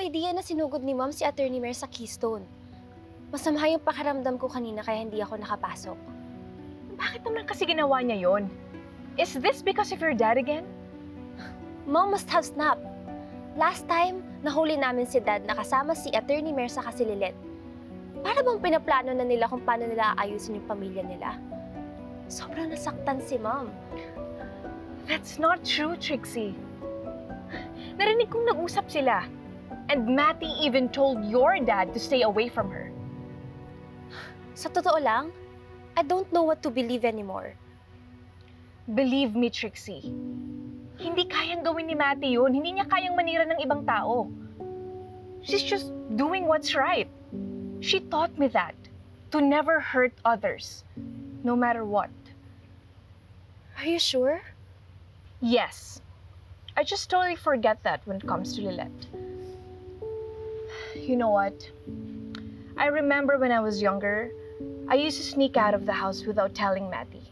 idea na sinugod ni Ma'am si Attorney Mer sa Keystone. Masama yung pakiramdam ko kanina kaya hindi ako nakapasok. Bakit naman kasi ginawa niya yon? Is this because of your dad again? Mom must have snapped. Last time, nahuli namin si Dad na kasama si Attorney Mer sa si Lilet. Para bang pinaplano na nila kung paano nila aayusin yung pamilya nila? Sobrang nasaktan si Mom. That's not true, Trixie. Narinig kong nag-usap sila. And Matty even told your dad to stay away from her. Sa totoo lang, I don't know what to believe anymore. Believe me, Trixie. Hindi kayang gawin ni Matty yun. Hindi niya kayang manira ng ibang tao. She's just doing what's right. She taught me that. To never hurt others. No matter what. Are you sure? Yes. I just totally forget that when it comes to Lilet. You know what? I remember when I was younger, I used to sneak out of the house without telling Matty.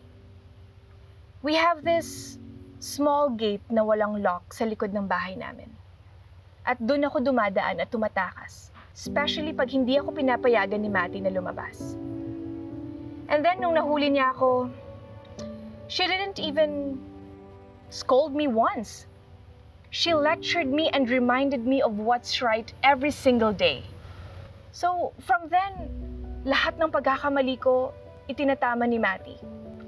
We have this small gate na walang lock sa likod ng bahay namin. At doon ako dumadaan at tumatakas, especially pag hindi ako pinapayagan ni Matty na lumabas. And then nung nahuli niya ako, she didn't even scold me once. She lectured me and reminded me of what's right every single day. So from then, lahat ng pagkakamali ko, itinatama ni Matty,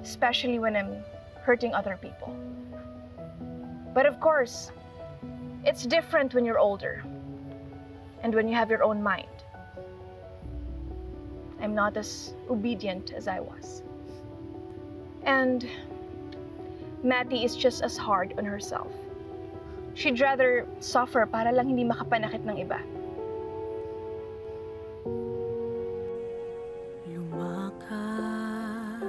especially when I'm hurting other people. But of course, it's different when you're older and when you have your own mind. I'm not as obedient as I was. And Matty is just as hard on herself. She'd rather suffer para lang hindi makapanakit ng iba. Lumakad,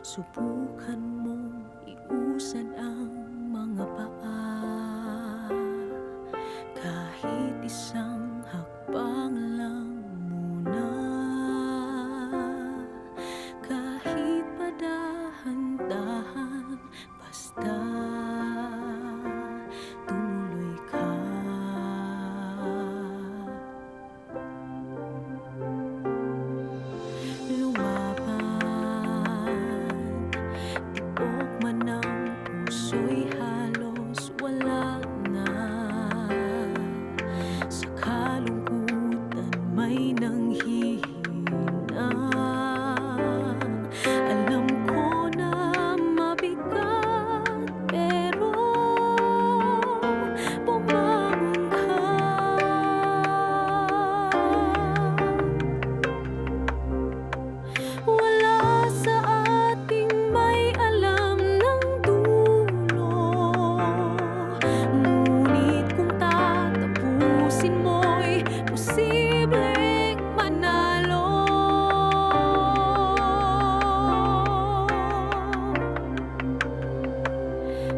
subukan mong iusad ang mga paa. Kahit isang hakbang lang muna. Kahit pa dahan-dahan, basta tumuloy ka. Lumaban, tibok man ang puso'y halos wala na. Sa kalungkutan may nanghihina. Alam ko na mabigat, pero bumangon ka. Wala sa ating may alam ng dulo. Ngunit kung tatapusin mo'y posibleng manalo.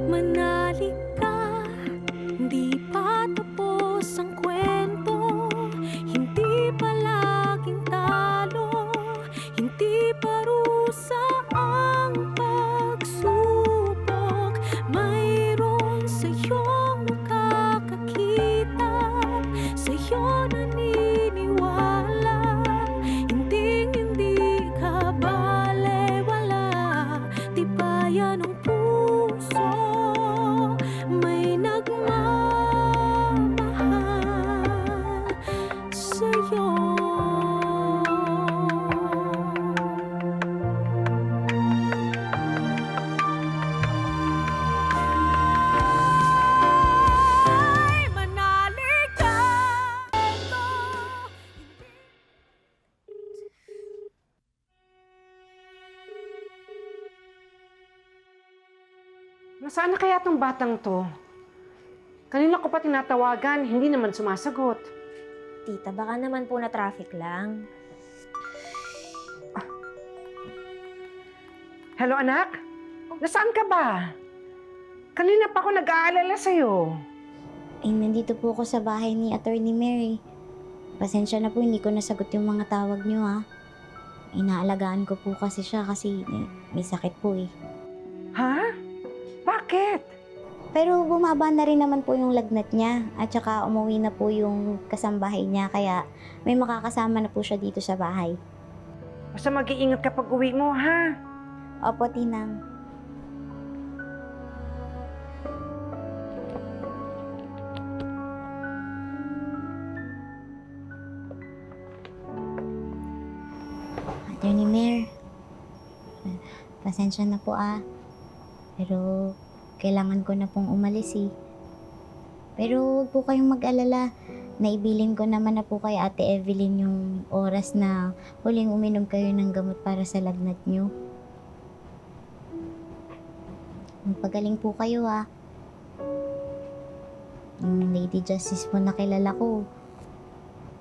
Manali ka, hindi pa tapos ang kwento. Hindi palaging talo, hindi parusa ang pagsubok. Mayroon sa'yong makakakita, sa'yo naniniwala. Hindi ka balewala, tibayan ang puso. May nagmamahal sa'yo. Ay, manali ka. Nasaan na kaya tong batang to? Kanina ko pa tinatawagan, hindi naman sumasagot. Tita, baka naman po na traffic lang. Hello, anak? Nasaan ka ba? Kanina pa ako nag-aalala sa'yo. Eh, nandito po ako sa bahay ni Attorney Mary. Pasensya na po, hindi ko nasagot yung mga tawag niyo, ha. Inaalagaan ko po kasi siya kasi may sakit po eh. Ha? Bakit? Pero bumaba na rin naman po yung lagnat niya at saka umuwi na po yung kasambahay niya kaya may makakasama na po siya dito sa bahay. Basta mag-iingat kapag uwi mo, ha? Opo, Tinang. Attorney Mer, pasensya na po pero kailangan ko na pong umalis eh. Pero huwag po kayong mag-alala. Naibilin ko naman na po kay Ate Evelyn yung oras na huling uminom kayo ng gamot para sa lagnat niyo. Magpagaling po kayo Yung Lady Justice po na kilala ko,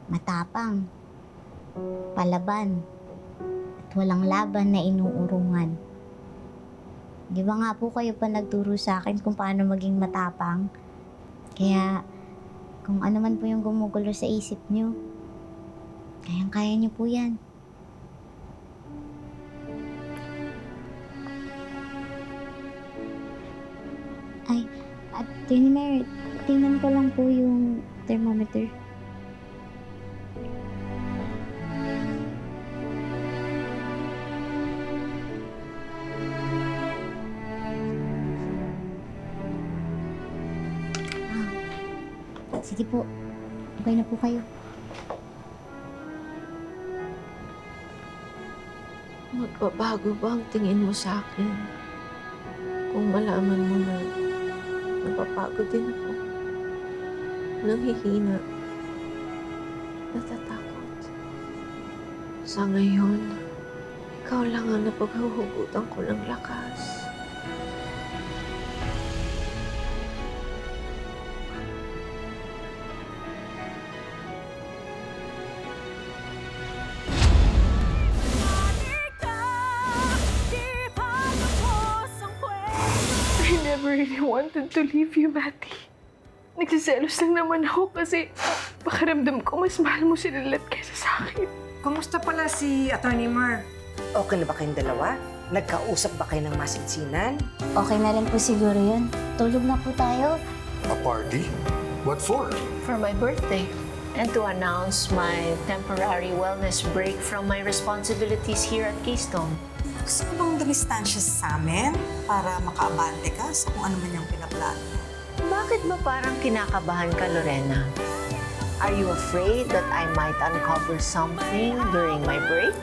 matapang, palaban, at walang laban na inuurungan. Di ba nga po kayo pa nagturo sa akin kung paano maging matapang? Kaya, kung ano man po yung gumugulo sa isip nyo, kayang-kaya nyo po yan. Ay, at Mer, tingnan ko lang po yung thermometer. Sige po, okay na po kayo. Magbabago ba ang tingin mo sa akin? Kung malaman mo na napapagod din ako, nanghihina, natatakot. Sa ngayon, ikaw lang ang napaghuhugutan ko ng lakas. I never really wanted to leave you, Matty. Nagsiselos lang naman ako kasi pakiramdam ko mas mahal mo si Lilet kaysa sa akin. Kumusta pala si Attorney Mer? Okay na ba kayong dalawa? Nagkausap ba kayo ng masinsinan? Okay na rin po siguro yun. Tulog na po tayo. A party? What for? For my birthday, and to announce my temporary wellness break from my responsibilities here at Keystone. Gusto mo bang dumistansya sa amin para makaabante ka sa kung ano man yung pinaplano? Bakit ba parang kinakabahan ka, Lorena? Are you afraid that I might uncover something during my break?